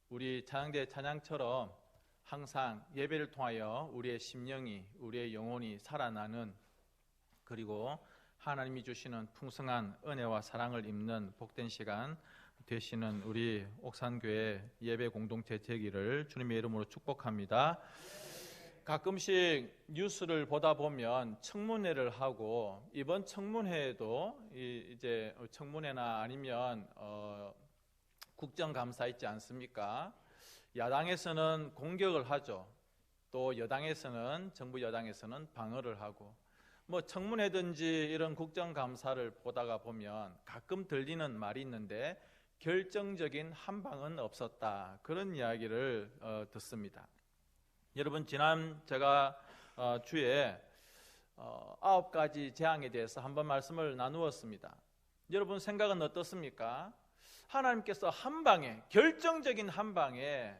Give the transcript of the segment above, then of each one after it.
우리 찬양대 찬양처럼 항상 예배를 통하여 우리의 심령이, 우리의 영혼이 살아나는, 그리고 하나님이 주시는 풍성한 은혜와 사랑을 입는 복된 시간 되시는 우리 옥산교회 예배 공동체 되기를 주님의 이름으로 축복합니다. 가끔씩 뉴스를 보다 보면 청문회를 하고, 이번 청문회에도 이제 청문회나 아니면 국정감사 있지 않습니까? 야당에서는 공격을 하죠. 또 여당에서는, 정부 여당에서는 방어를 하고, 뭐 청문회든지 이런 국정감사를 보다가 보면 가끔 들리는 말이 있는데 결정적인 한 방은 없었다, 그런 이야기를 듣습니다. 여러분, 지난 제가 주에 9가지 재앙에 대해서 한번 말씀을 나누었습니다. 여러분 생각은 어떻습니까? 하나님께서 한 방에, 결정적인 한 방에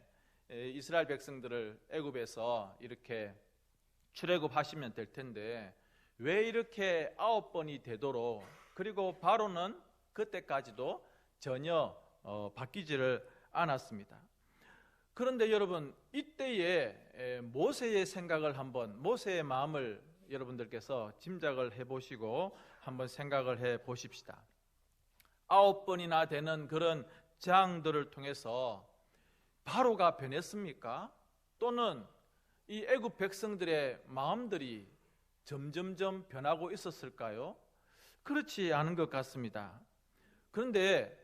이스라엘 백성들을 애굽에서 이렇게 출애굽하시면 될 텐데 왜 이렇게 9번이 되도록, 그리고 바로는 그때까지도 전혀 바뀌지를 않았습니다. 그런데 여러분, 이때에 모세의 생각을 한번, 모세의 마음을 여러분들께서 짐작을 해보시고 한번 생각을 해보십시다. 9번이나 되는 그런 재앙들을 통해서 바로가 변했습니까? 또는 이 애굽 백성들의 마음들이 점점점 변하고 있었을까요? 그렇지 않은 것 같습니다. 그런데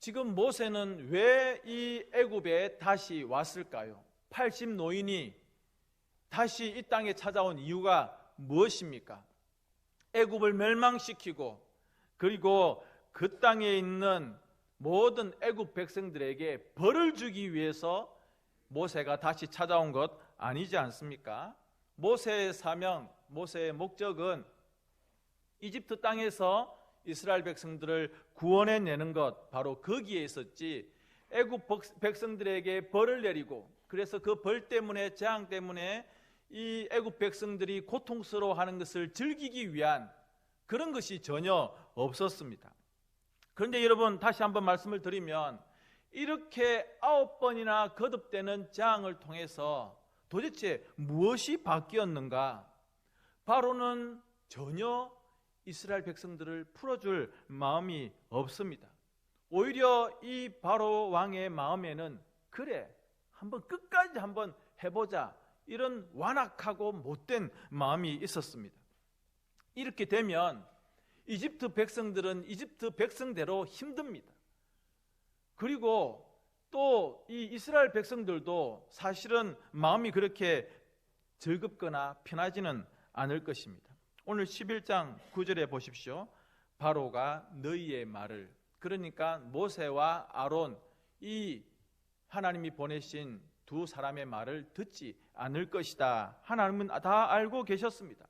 지금 모세는 왜 이 애굽에 다시 왔을까요? 80 노인이 다시 이 땅에 찾아온 이유가 무엇입니까? 애굽을 멸망시키고, 그리고 그 땅에 있는 모든 애굽 백성들에게 벌을 주기 위해서 모세가 다시 찾아온 것 아니지 않습니까? 모세의 사명, 모세의 목적은 이집트 땅에서 이스라엘 백성들을 구원해내는 것, 바로 거기에 있었지, 애굽 백성들에게 벌을 내리고, 그래서 그 벌 때문에, 재앙 때문에 이 애굽 백성들이 고통스러워하는 것을 즐기기 위한 그런 것이 전혀 없었습니다. 그런데 여러분, 다시 한번 말씀을 드리면 이렇게 9번이나 거듭되는 재앙을 통해서 도대체 무엇이 바뀌었는가? 바로는 전혀 이스라엘 백성들을 풀어줄 마음이 없습니다. 오히려 이 바로 왕의 마음에는, 그래, 한번 끝까지 한번 해보자, 이런 완악하고 못된 마음이 있었습니다. 이렇게 되면 이집트 백성들은 이집트 백성대로 힘듭니다. 그리고 또 이 이스라엘 백성들도 사실은 마음이 그렇게 즐겁거나 편하지는 않을 것입니다. 오늘 11장 9절에 보십시오. 바로가 너희의 말을, 그러니까 모세와 아론, 이 하나님이 보내신 두 사람의 말을 듣지 않을 것이다. 하나님은 다 알고 계셨습니다.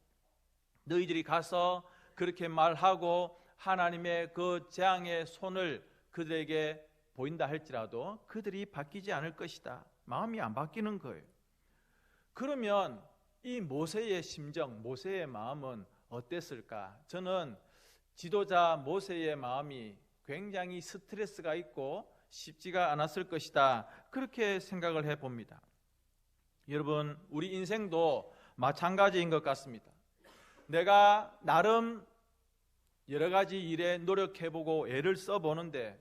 너희들이 가서 그렇게 말하고 하나님의 그 재앙의 손을 그들에게 보인다 할지라도 그들이 바뀌지 않을 것이다. 마음이 안 바뀌는 거예요. 그러면 이 모세의 심정, 모세의 마음은 어땠을까? 저는 지도자 모세의 마음이 굉장히 스트레스가 있고 쉽지가 않았을 것이다, 그렇게 생각을 해봅니다. 여러분, 우리 인생도 마찬가지인 것 같습니다. 내가 나름 여러 가지 일에 노력해보고 애를 써보는데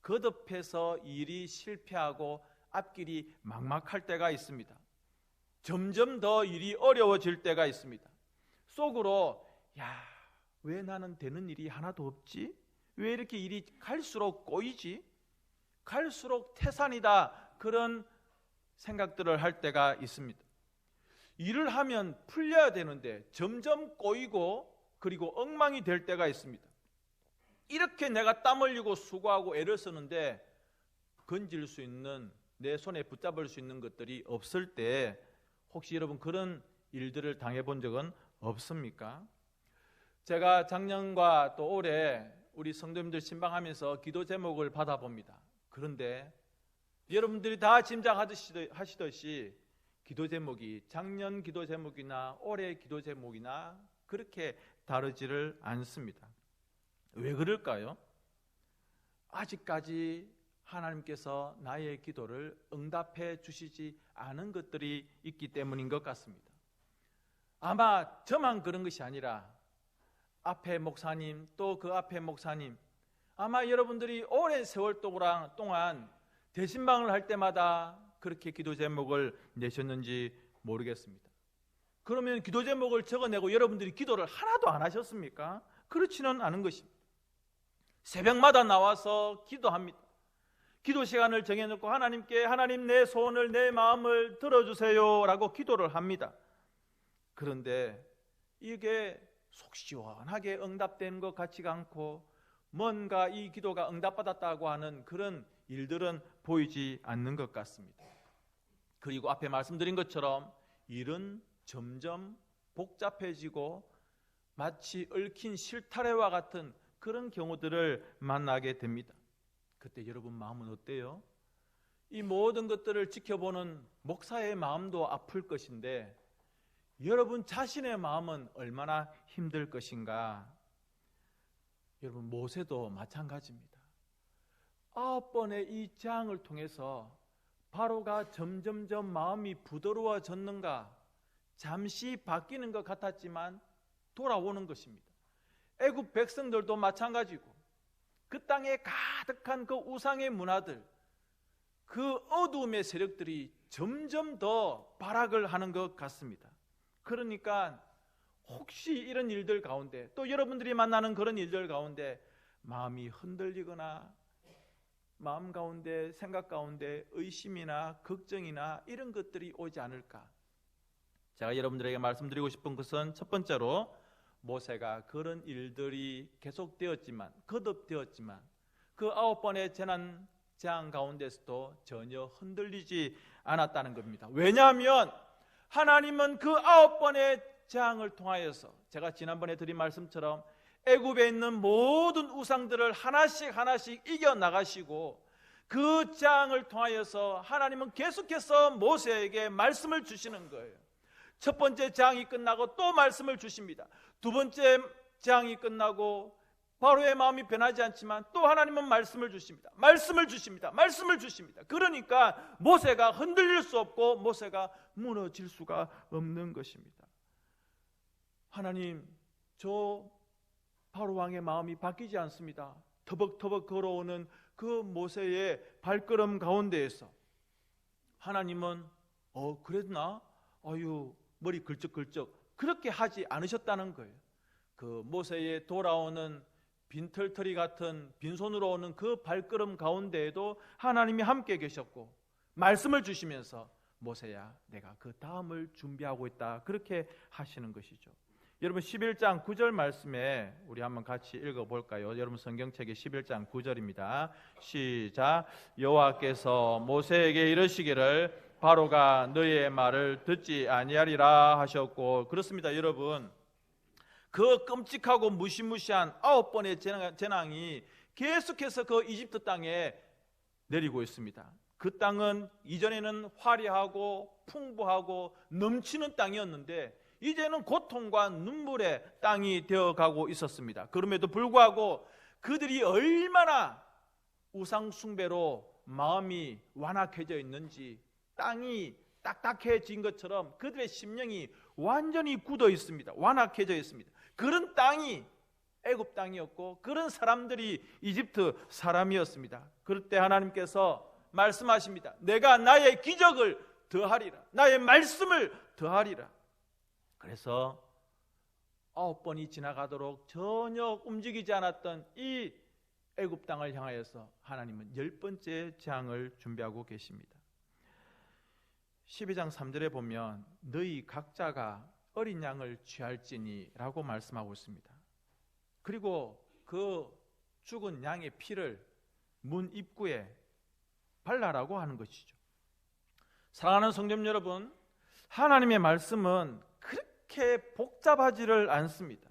거듭해서 일이 실패하고 앞길이 막막할 때가 있습니다. 점점 더 일이 어려워질 때가 있습니다. 속으로, 왜 나는 되는 일이 하나도 없지? 왜 이렇게 일이 갈수록 꼬이지? 갈수록 태산이다, 그런 생각들을 할 때가 있습니다. 일을 하면 풀려야 되는데 점점 꼬이고, 그리고 엉망이 될 때가 있습니다. 이렇게 내가 땀 흘리고 수고하고 애를 쓰는데 건질 수 있는, 내 손에 붙잡을 수 있는 것들이 없을 때 혹시 여러분 그런 일들을 당해본 적은 없습니까? 제가 작년과 또 올해 우리 성도님들 신방하면서 기도 제목을 받아봅니다. 그런데 여러분들이 다 짐작하시듯이 기도 제목이 작년 기도 제목이나 올해 기도 제목이나 그렇게 다르지를 않습니다. 왜 그럴까요? 아직까지 하나님께서 나의 기도를 응답해 주시지 않은 것들이 있기 때문인 것 같습니다. 아마 저만 그런 것이 아니라 앞에 목사님 또 그 앞에 목사님, 아마 여러분들이 오랜 세월 동안 대신방을 할 때마다 그렇게 기도 제목을 내셨는지 모르겠습니다. 그러면 기도 제목을 적어내고 여러분들이 기도를 하나도 안 하셨습니까? 그렇지는 않은 것입니다. 새벽마다 나와서 기도합니다. 기도 시간을 정해놓고 하나님께 하나님 내 소원을 내 마음을 들어주세요 라고 기도를 합니다. 그런데 이게 속 시원하게 응답되는 것 같지가 않고 뭔가 이 기도가 응답받았다고 하는 그런 일들은 보이지 않는 것 같습니다. 그리고 앞에 말씀드린 것처럼 일은 점점 복잡해지고 마치 얽힌 실타래와 같은 그런 경우들을 만나게 됩니다. 그때 여러분 마음은 어때요? 이 모든 것들을 지켜보는 목사의 마음도 아플 것인데 여러분 자신의 마음은 얼마나 힘들 것인가. 여러분 모세도 마찬가지입니다. 9번의 이 재앙을 통해서 바로가 점점점 마음이 부드러워졌는가, 잠시 바뀌는 것 같았지만 돌아오는 것입니다. 애굽 백성들도 마찬가지고 그 땅에 가득한 그 우상의 문화들, 그 어두움의 세력들이 점점 더 발악을 하는 것 같습니다. 그러니까 혹시 이런 일들 가운데 또 여러분들이 만나는 그런 일들 가운데 마음이 흔들리거나 마음 가운데 생각 가운데 의심이나 걱정이나 이런 것들이 오지 않을까. 제가 여러분들에게 말씀드리고 싶은 것은 첫 번째로 모세가 그런 일들이 계속되었지만 거듭되었지만 그 9번의 재앙 가운데서도 전혀 흔들리지 않았다는 겁니다. 왜냐하면 하나님은 그 9번의 재앙을 통하여서 제가 지난번에 드린 말씀처럼 애굽에 있는 모든 우상들을 하나씩 이겨나가시고 그 재앙을 통하여서 하나님은 계속해서 모세에게 말씀을 주시는 거예요. 첫 번째 재앙이 끝나고 또 말씀을 주십니다. 두 번째 재앙이 끝나고 바로의 마음이 변하지 않지만 또 하나님은 말씀을 주십니다. 말씀을 주십니다. 그러니까 모세가 흔들릴 수 없고 모세가 무너질 수가 없는 것입니다. 하나님, 저 바로 왕의 마음이 바뀌지 않습니다. 터벅터벅 걸어오는 그 모세의 발걸음 가운데에서 하나님은 그랬나? 아유, 머리 걸쩍걸쩍 그렇게 하지 않으셨다는 거예요. 그 모세의 돌아오는 빈털터리 같은 빈손으로 오는 그 발걸음 가운데에도 하나님이 함께 계셨고 말씀을 주시면서 모세야, 내가 그 다음을 준비하고 있다, 그렇게 하시는 것이죠. 여러분 11장 9절 말씀에 우리 한번 같이 읽어볼까요? 여러분 성경책의 11장 9절입니다. 시작. 여호와께서 모세에게 이르시기를 바로가 너의 말을 듣지 아니하리라 하셨고. 그렇습니다. 여러분, 그 끔찍하고 무시무시한 9번의 재앙이 계속해서 그 이집트 땅에 내리고 있습니다. 그 땅은 이전에는 화려하고 풍부하고 넘치는 땅이었는데 이제는 고통과 눈물의 땅이 되어가고 있었습니다. 그럼에도 불구하고 그들이 얼마나 우상 숭배로 마음이 완악해져 있는지, 땅이 딱딱해진 것처럼 그들의 심령이 완전히 굳어 있습니다. 완악해져 있습니다. 그런 땅이 애굽 땅이었고 그런 사람들이 이집트 사람이었습니다. 그럴 때 하나님께서 말씀하십니다. 내가 나의 기적을 더하리라, 나의 말씀을 더하리라. 그래서 9번이 지나가도록 전혀 움직이지 않았던 이 애굽 땅을 향하여서 하나님은 10번째 재앙을 준비하고 계십니다. 12장 3절에 보면 너희 각자가 어린 양을 취할지니 라고 말씀하고 있습니다. 그리고 그 죽은 양의 피를 문 입구에 발라라고 하는 것이죠. 사랑하는 성도 여러분, 하나님의 말씀은 그렇게 복잡하지를 않습니다.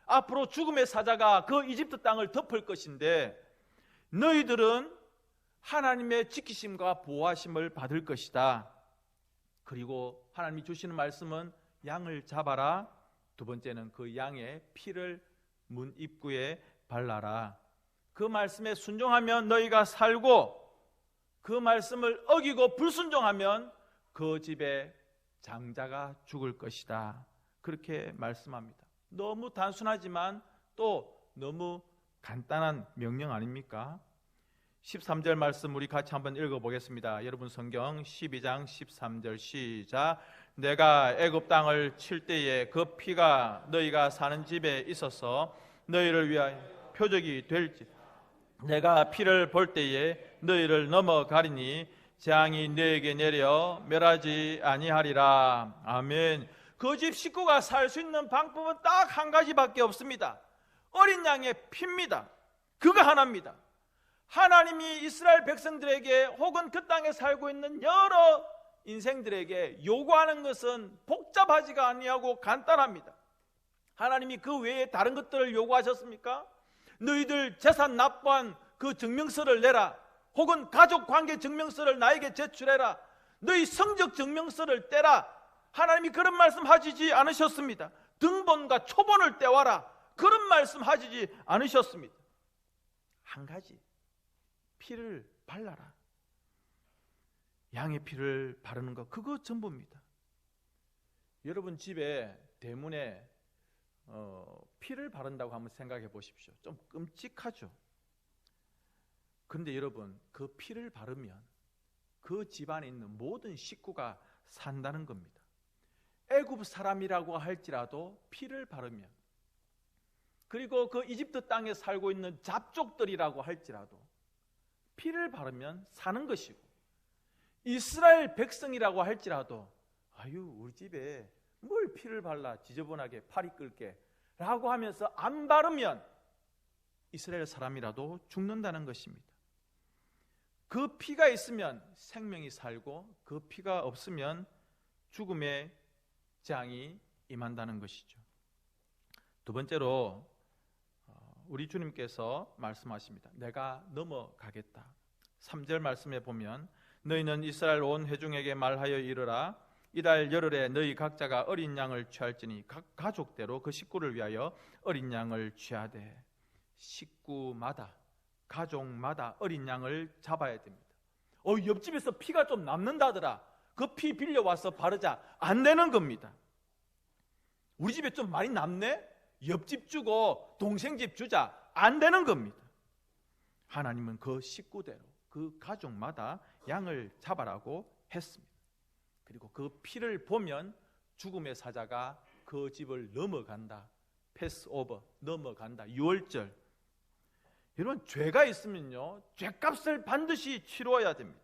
앞으로 죽음의 사자가 그 이집트 땅을 덮을 것인데 너희들은 하나님의 지키심과 보호하심을 받을 것이다. 그리고 하나님이 주시는 말씀은 양을 잡아라. 두 번째는 그 양의 피를 문 입구에 발라라. 그 말씀에 순종하면 너희가 살고 그 말씀을 어기고 불순종하면 그 집에 장자가 죽을 것이다. 그렇게 말씀합니다. 너무 단순하지만 또 너무 간단한 명령 아닙니까? 13절 말씀 우리 같이 한번 읽어보겠습니다. 여러분 성경 12장 13절 시작. 내가 애굽 땅을 칠 때에 그 피가 너희가 사는 집에 있어서 너희를 위하여 표적이 될지 내가 피를 볼 때에 너희를 넘어가리니 재앙이 너희에게 내려 멸하지 아니하리라. 아멘. 그 집 식구가 살 수 있는 방법은 딱 한 가지밖에 없습니다. 어린 양의 피입니다. 그거 하나입니다. 하나님이 이스라엘 백성들에게 혹은 그 땅에 살고 있는 여러 인생들에게 요구하는 것은 복잡하지가 아니하고 간단합니다. 하나님이 그 외에 다른 것들을 요구하셨습니까? 너희들 재산 납부한 그 증명서를 내라. 혹은 가족관계 증명서를 나에게 제출해라. 너희 성적 증명서를 떼라. 하나님이 그런 말씀 하시지 않으셨습니다. 등본과 초본을 떼와라. 그런 말씀 하시지 않으셨습니다. 한 가지, 피를 발라라. 양의 피를 바르는 것, 그거 전부입니다. 여러분 집에 대문에 피를 바른다고 한번 생각해 보십시오. 좀 끔찍하죠. 그런데 여러분, 그 피를 바르면 그 집안에 있는 모든 식구가 산다는 겁니다. 애굽 사람이라고 할지라도 피를 바르면, 그리고 그 이집트 땅에 살고 있는 잡족들이라고 할지라도 피를 바르면 사는 것이고, 이스라엘 백성이라고 할지라도 아유 우리 집에 뭘 피를 발라 지저분하게 파리 끓게 라고 하면서 안 바르면 이스라엘 사람이라도 죽는다는 것입니다. 그 피가 있으면 생명이 살고 그 피가 없으면 죽음의 재앙이 임한다는 것이죠. 두 번째로 우리 주님께서 말씀하십니다. 내가 넘어가겠다. 3절 말씀에 보면 너희는 이스라엘 온 회중에게 말하여 이르라. 이달 열흘에 너희 각자가 어린 양을 취할지니 각 가족대로 그 식구를 위하여 어린 양을 취하되. 식구마다 가족마다 어린 양을 잡아야 됩니다. 옆집에서 피가 좀 남는다더라. 그 피 빌려와서 바르자. 안 되는 겁니다. 우리 집에 좀 많이 남네? 옆집 주고 동생 집 주자. 안 되는 겁니다. 하나님은 그 식구대로 그 가족마다 양을 잡아라고 했습니다. 그리고 그 피를 보면 죽음의 사자가 그 집을 넘어간다. 패스오버, 넘어간다. 유월절. 여러분 죄가 있으면요 죄값을 반드시 치루어야 됩니다.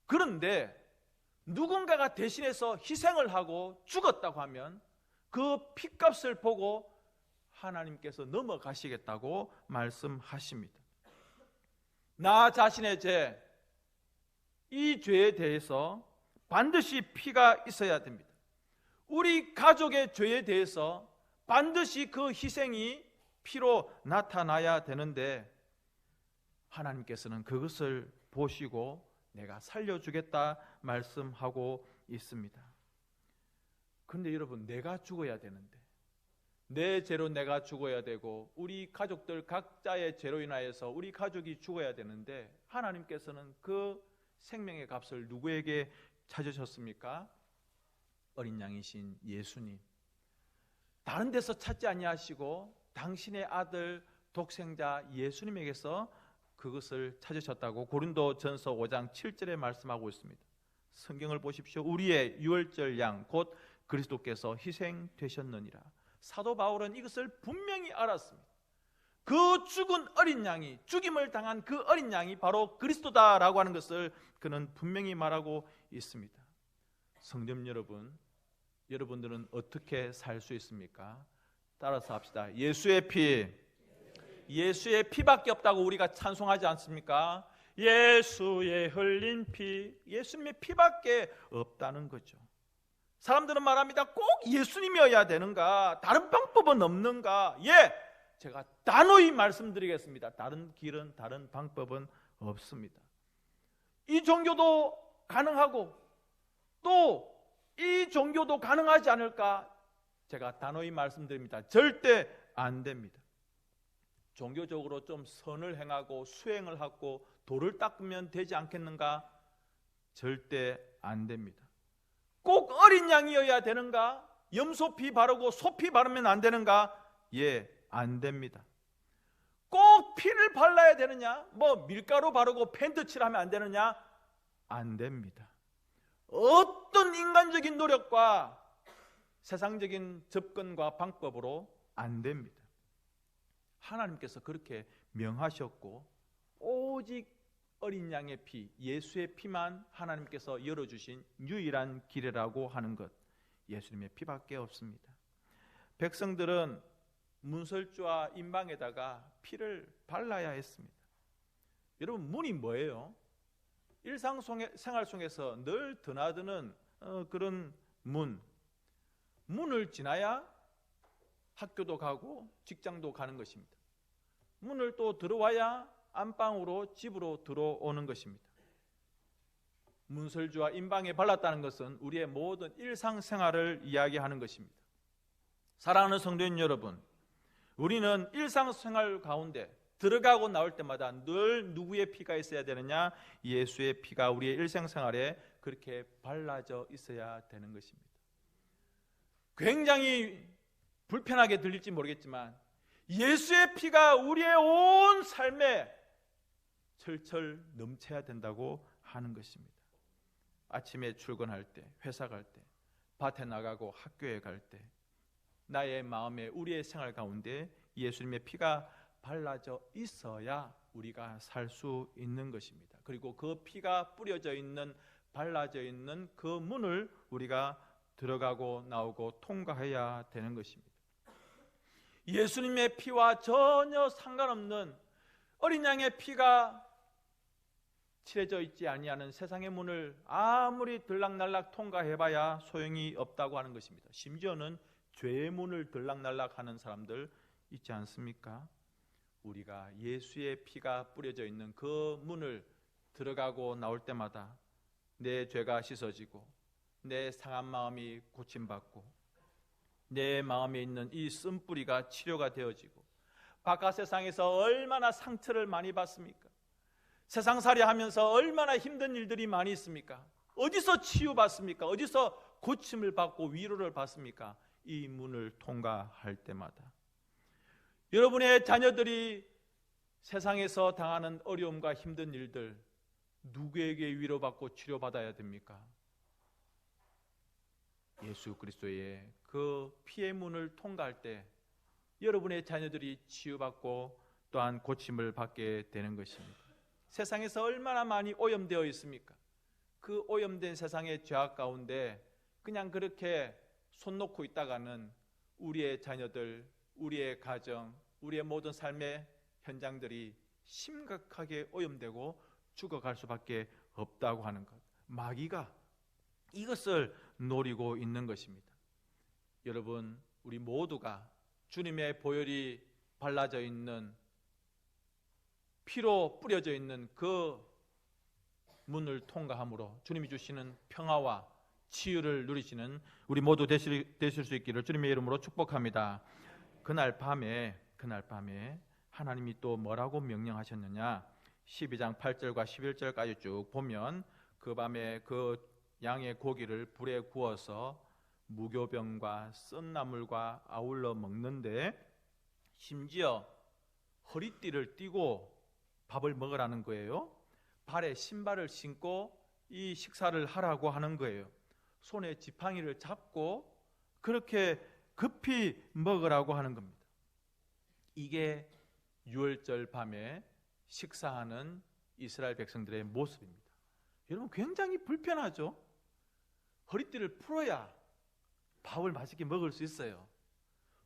그런데 누군가가 대신해서 희생을 하고 죽었다고 하면 그 피값을 보고 하나님께서 넘어가시겠다고 말씀하십니다. 나 자신의 죄, 이 죄에 대해서 반드시 피가 있어야 됩니다. 우리 가족의 죄에 대해서 반드시 그 희생이 피로 나타나야 되는데 하나님께서는 그것을 보시고 내가 살려주겠다 말씀하고 있습니다. 그런데 여러분 내가 죽어야 되는데 내 죄로 내가 죽어야 되고 우리 가족들 각자의 죄로 인하여서 우리 가족이 죽어야 되는데 하나님께서는 그 생명의 값을 누구에게 찾으셨습니까? 어린 양이신 예수님. 다른 데서 찾지 아니하시고 당신의 아들 독생자 예수님에게서 그것을 찾으셨다고 고린도전서 5장 7절에 말씀하고 있습니다. 성경을 보십시오. 우리의 유월절 양 곧 그리스도께서 희생되셨느니라. 사도 바울은 이것을 분명히 알았습니다. 그 죽은 어린 양이, 죽임을 당한 그 어린 양이 바로 그리스도다라고 하는 것을 그는 분명히 말하고 있습니다. 성도 여러분, 여러분들은 어떻게 살 수 있습니까? 따라서 합시다. 예수의 피, 예수의 피밖에 없다고 우리가 찬송하지 않습니까? 예수의 흘린 피, 예수님의 피밖에 없다는 거죠. 사람들은 말합니다. 꼭 예수님이어야 되는가? 다른 방법은 없는가? 예, 제가 단호히 말씀드리겠습니다. 다른 길은, 다른 방법은 없습니다. 이 종교도 가능하고 또 이 종교도 가능하지 않을까? 제가 단호히 말씀드립니다. 절대 안 됩니다. 종교적으로 좀 선을 행하고 수행을 하고 도를 닦으면 되지 않겠는가? 절대 안 됩니다. 꼭 어린 양이어야 되는가? 염소피 바르고 소피 바르면 안 되는가? 예, 안 됩니다. 꼭 피를 발라야 되느냐? 뭐 밀가루 바르고 펜트 칠하면 안 되느냐? 안 됩니다. 어떤 인간적인 노력과 세상적인 접근과 방법으로 안 됩니다. 하나님께서 그렇게 명하셨고 오직 어린 양의 피, 예수의 피만 하나님께서 열어주신 유일한 길이라고 하는 것, 예수님의 피밖에 없습니다. 백성들은 문설주와 임방에다가 피를 발라야 했습니다. 여러분, 문이 뭐예요? 일상생활 속에서 늘 드나드는 그런 문을 지나야 학교도 가고 직장도 가는 것입니다. 문을 또 들어와야 안방으로 집으로 들어오는 것입니다. 문설주와 임방에 발랐다는 것은 우리의 모든 일상생활을 이야기하는 것입니다. 사랑하는 성도인 여러분, 우리는 일상생활 가운데 들어가고 나올 때마다 늘 누구의 피가 있어야 되느냐? 예수의 피가 우리의 일상생활에 그렇게 발라져 있어야 되는 것입니다. 굉장히 불편하게 들릴지 모르겠지만 예수의 피가 우리의 온 삶에 철철 넘쳐야 된다고 하는 것입니다. 아침에 출근할 때, 회사 갈 때, 밭에 나가고 학교에 갈 때, 나의 마음에 우리의 생활 가운데 예수님의 피가 발라져 있어야 우리가 살 수 있는 것입니다. 그리고 그 피가 뿌려져 있는, 발라져 있는 그 문을 우리가 들어가고 나오고 통과해야 되는 것입니다. 예수님의 피와 전혀 상관없는 어린 양의 피가 칠해져 있지 아니하는 세상의 문을 아무리 들락날락 통과해봐야 소용이 없다고 하는 것입니다. 심지어는 죄의 문을 들락날락하는 사람들 있지 않습니까? 우리가 예수의 피가 뿌려져 있는 그 문을 들어가고 나올 때마다 내 죄가 씻어지고 내 상한 마음이 고침받고 내 마음에 있는 이 쓴뿌리가 치료가 되어지고 바깥 세상에서 얼마나 상처를 많이 받습니까? 세상살이 하면서 얼마나 힘든 일들이 많이 있습니까? 어디서 치유받습니까? 어디서 고침을 받고 위로를 받습니까? 이 문을 통과할 때마다. 여러분의 자녀들이 세상에서 당하는 어려움과 힘든 일들 누구에게 위로받고 치료받아야 됩니까? 예수 그리스도의 그 피의 문을 통과할 때 여러분의 자녀들이 치유받고 또한 고침을 받게 되는 것입니다. 세상에서 얼마나 많이 오염되어 있습니까? 그 오염된 세상의 죄악 가운데 그냥 그렇게 손 놓고 있다가는 우리의 자녀들, 우리의 가정, 우리의 모든 삶의 현장들이 심각하게 오염되고 죽어갈 수밖에 없다고 하는 것, 마귀가 이것을 노리고 있는 것입니다. 여러분, 우리 모두가 주님의 보혈이 발라져 있는, 피로 뿌려져 있는 그 문을 통과함으로 주님이 주시는 평화와 치유를 누리시는 우리 모두 되실 수 있기를 주님의 이름으로 축복합니다. 그날 밤에 하나님이 또 뭐라고 명령하셨느냐? 12장 8절과 11절까지 쭉 보면 그 밤에 그 양의 고기를 불에 구워서 무교병과 썬나물과 아울러 먹는데 심지어 허리띠를 띠고 밥을 먹으라는 거예요. 발에 신발을 신고 이 식사를 하라고 하는 거예요. 손에 지팡이를 잡고 그렇게 급히 먹으라고 하는 겁니다. 이게 유월절 밤에 식사하는 이스라엘 백성들의 모습입니다. 여러분, 굉장히 불편하죠? 허리띠를 풀어야 밥을 맛있게 먹을 수 있어요.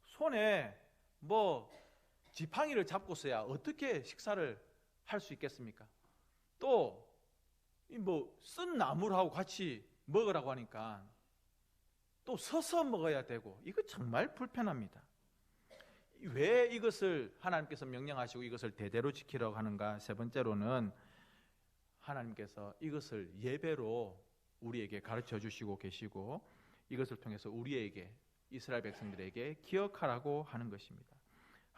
손에 지팡이를 잡고서야 어떻게 식사를 할 수 있겠습니까? 또 쓴 나물하고 같이 먹으라고 하니까 또 서서 먹어야 되고, 이거 정말 불편합니다. 왜 이것을 하나님께서 명령하시고 이것을 대대로 지키라고 하는가? 세 번째로는 하나님께서 이것을 예배로 우리에게 가르쳐 주시고 계시고 이것을 통해서 우리에게, 이스라엘 백성들에게 기억하라고 하는 것입니다.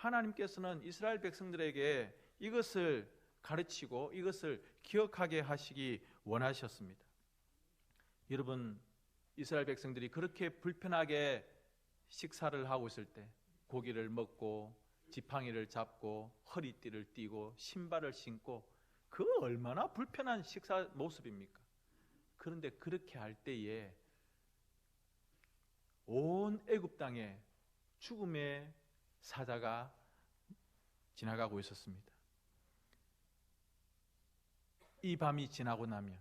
하나님께서는 이스라엘 백성들에게 이것을 가르치고 이것을 기억하게 하시기 원하셨습니다. 여러분, 이스라엘 백성들이 그렇게 불편하게 식사를 하고 있을 때 고기를 먹고 지팡이를 잡고 허리띠를 띠고 신발을 신고 그 얼마나 불편한 식사 모습입니까? 그런데 그렇게 할 때에 온 애굽 땅에 죽음의 사자가 지나가고 있었습니다. 이 밤이 지나고 나면,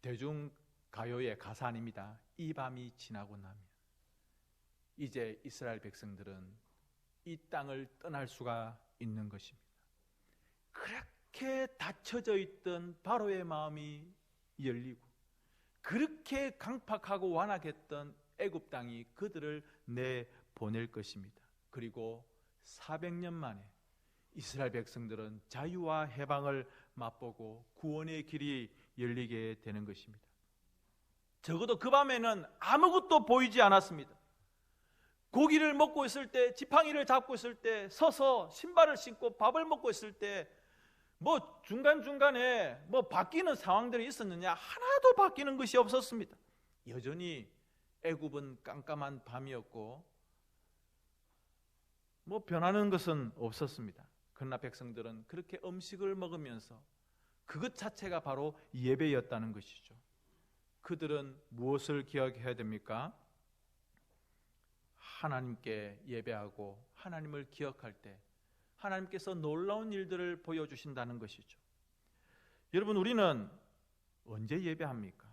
대중가요의 가사 아닙니다. 이 밤이 지나고 나면 이제 이스라엘 백성들은 이 땅을 떠날 수가 있는 것입니다. 그렇게 닫혀져 있던 바로의 마음이 열리고 그렇게 강팍하고 완악했던 애굽 땅이 그들을 내보낼 것입니다. 그리고 400년 만에 이스라엘 백성들은 자유와 해방을 맛보고 구원의 길이 열리게 되는 것입니다. 적어도 그 밤에는 아무것도 보이지 않았습니다. 고기를 먹고 있을 때, 지팡이를 잡고 있을 때, 서서 신발을 신고 밥을 먹고 있을 때 뭐 중간중간에 뭐 바뀌는 상황들이 있었느냐? 하나도 바뀌는 것이 없었습니다. 여전히 애굽은 깜깜한 밤이었고 뭐 변하는 것은 없었습니다. 그러나 백성들은 그렇게 음식을 먹으면서 그것 자체가 바로 예배였다는 것이죠. 그들은 무엇을 기억해야 됩니까? 하나님께 예배하고 하나님을 기억할 때 하나님께서 놀라운 일들을 보여주신다는 것이죠. 여러분, 우리는 언제 예배합니까?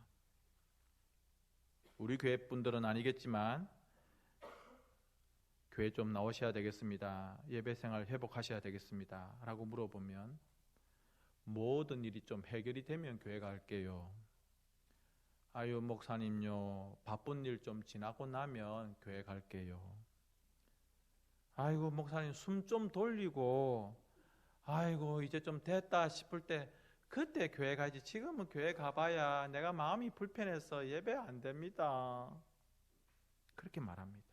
우리 교회 분들은 아니겠지만 교회 좀 나오셔야 되겠습니다. 예배 생활 회복하셔야 되겠습니다. 라고 물어보면 모든 일이 좀 해결이 되면 교회 갈게요. 아유, 목사님요, 바쁜 일 좀 지나고 나면 교회 갈게요. 아이고, 목사님 숨 좀 돌리고 아이고 이제 좀 됐다 싶을 때 그때 교회 가지. 지금은 교회 가봐야 내가 마음이 불편해서 예배 안 됩니다. 그렇게 말합니다.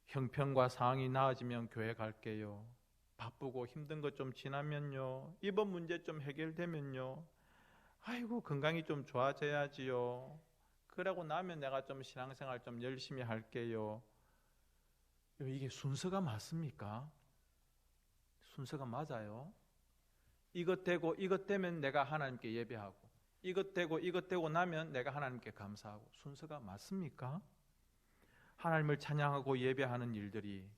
형편과 상황이 나아지면 교회 갈게요. 바쁘고 힘든 것 좀 지나면요, 이번 문제 좀 해결되면요, 아이고 건강이 좀 좋아져야지요. 그러고 나면 내가 좀 신앙생활 좀 열심히 할게요. 이게 순서가 맞습니까? 순서가 맞아요? 이것 되고 이것 되면 내가 하나님께 예배하고, 이것 되고 이것 되고 나면 내가 하나님께 감사하고, 순서가 맞습니까? 하나님을 찬양하고 예배하는 일들이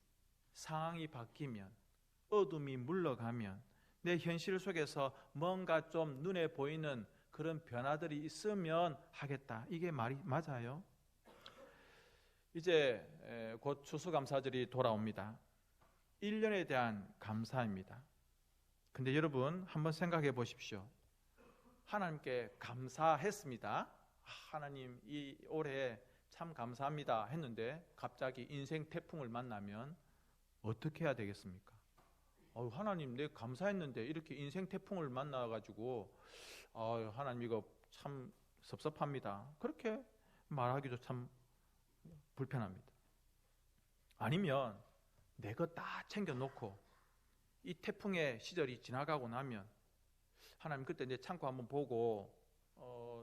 상황이 바뀌면, 어둠이 물러가면, 내 현실 속에서 뭔가 좀 눈에 보이는 그런 변화들이 있으면 하겠다. 이게 말이 맞아요? 이제 곧 추수감사절이 돌아옵니다. 1년에 대한 감사입니다. 근데 여러분 한번 생각해 보십시오. 하나님께 감사했습니다. 하나님 이 올해 참 감사합니다 했는데 갑자기 인생 태풍을 만나면 어떻게 해야 되겠습니까? 하나님 내가 감사했는데 이렇게 인생 태풍을 만나가지고 하나님 이거 참 섭섭합니다. 그렇게 말하기도 참 불편합니다. 아니면 내 것 다 챙겨놓고 이 태풍의 시절이 지나가고 나면 하나님 그때 내 창고 한번 보고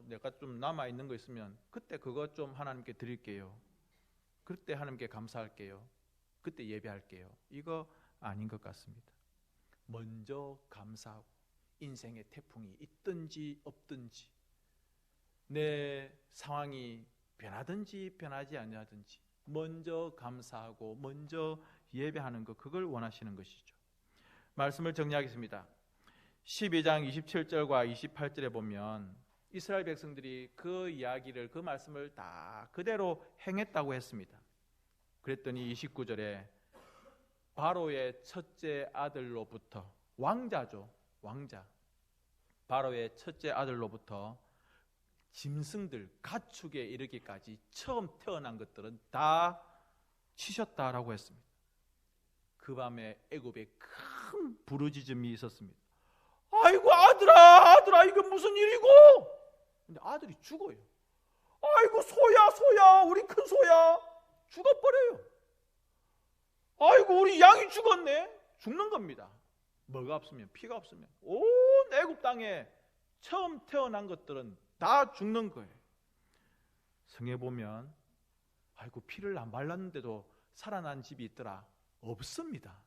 내가 좀 남아있는 거 있으면 그때 그것 좀 하나님께 드릴게요. 그때 하나님께 감사할게요. 그때 예배할게요. 이거 아닌 것 같습니다. 먼저 감사하고, 인생의 태풍이 있든지 없든지, 내 상황이 변하든지 변하지 않냐든지 먼저 감사하고 먼저 예배하는 것, 그걸 원하시는 것이죠. 말씀을 정리하겠습니다. 12장 27절과 28절에 보면 이스라엘 백성들이 그 이야기를, 그 말씀을 다 그대로 행했다고 했습니다. 그랬더니 29절에 바로의 첫째 아들로부터, 왕자죠, 왕자, 바로의 첫째 아들로부터 짐승들, 가축에 이르기까지 처음 태어난 것들은 다 치셨다라고 했습니다. 그 밤에 애굽에 큰 부르짖음이 있었습니다. 아이고 아들아 이게 무슨 일이고? 근데 아들이 죽어요. 아이고 소야 우리 큰 소야 죽어버려요. 아이고 우리 양이 죽었네. 죽는 겁니다. 뭐가 없으면, 피가 없으면 온 애굽 땅에 처음 태어난 것들은 다 죽는 거예요. 성에 보면 아이고 피를 안 발랐는데도 살아난 집이 있더라. 없습니다.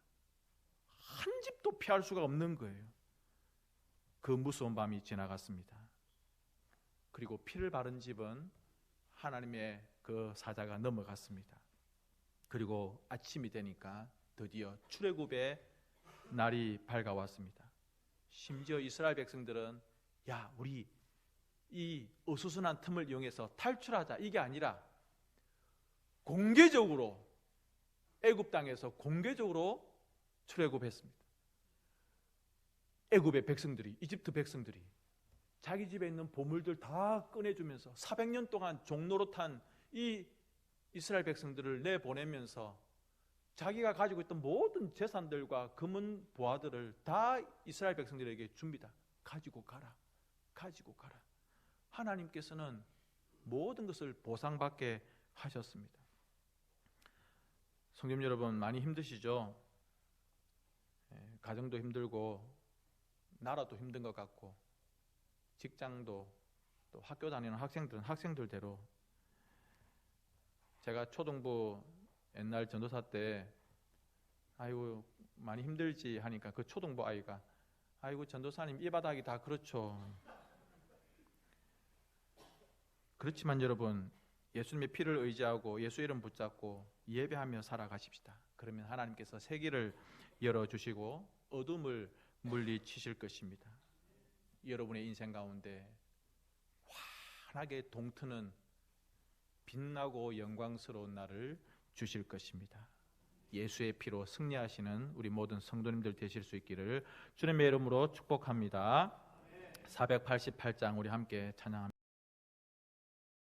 한 집도 피할 수가 없는 거예요. 그 무서운 밤이 지나갔습니다. 그리고 피를 바른 집은 하나님의 그 사자가 넘어갔습니다. 그리고 아침이 되니까 드디어 출애굽의 날이 밝아왔습니다. 심지어 이스라엘 백성들은 야, 우리 이 어수선한 틈을 이용해서 탈출하자, 이게 아니라 공개적으로 애굽 땅에서 공개적으로 출애굽했습니다. 애굽의 백성들이, 이집트 백성들이 자기 집에 있는 보물들 다 꺼내주면서 400년 동안 종노릇한 이 이스라엘 백성들을 내보내면서 자기가 가지고 있던 모든 재산들과 금은 보화들을 다 이스라엘 백성들에게 줍니다. 가지고 가라, 가지고 가라. 하나님께서는 모든 것을 보상받게 하셨습니다. 성도 여러분, 많이 힘드시죠? 가정도 힘들고 나라도 힘든 것 같고 직장도, 또 학교 다니는 학생들은 학생들대로. 제가 초등부 옛날 전도사 때 아이고 많이 힘들지 하니까 그 초등부 아이가 아이고 전도사님 이 바닥이 다 그렇죠. 그렇지만 여러분, 예수님의 피를 의지하고 예수 이름 붙잡고 예배하며 살아가십시다. 그러면 하나님께서 세계를 열어주시고 어둠을 물리치실 것입니다. 여러분의 인생 가운데 환하게 동트는 빛나고 영광스러운 날을 주실 것입니다. 예수의 피로 승리하시는 우리 모든 성도님들 되실 수 있기를 주님의 이름으로 축복합니다. 488장 우리 함께 찬양합니다.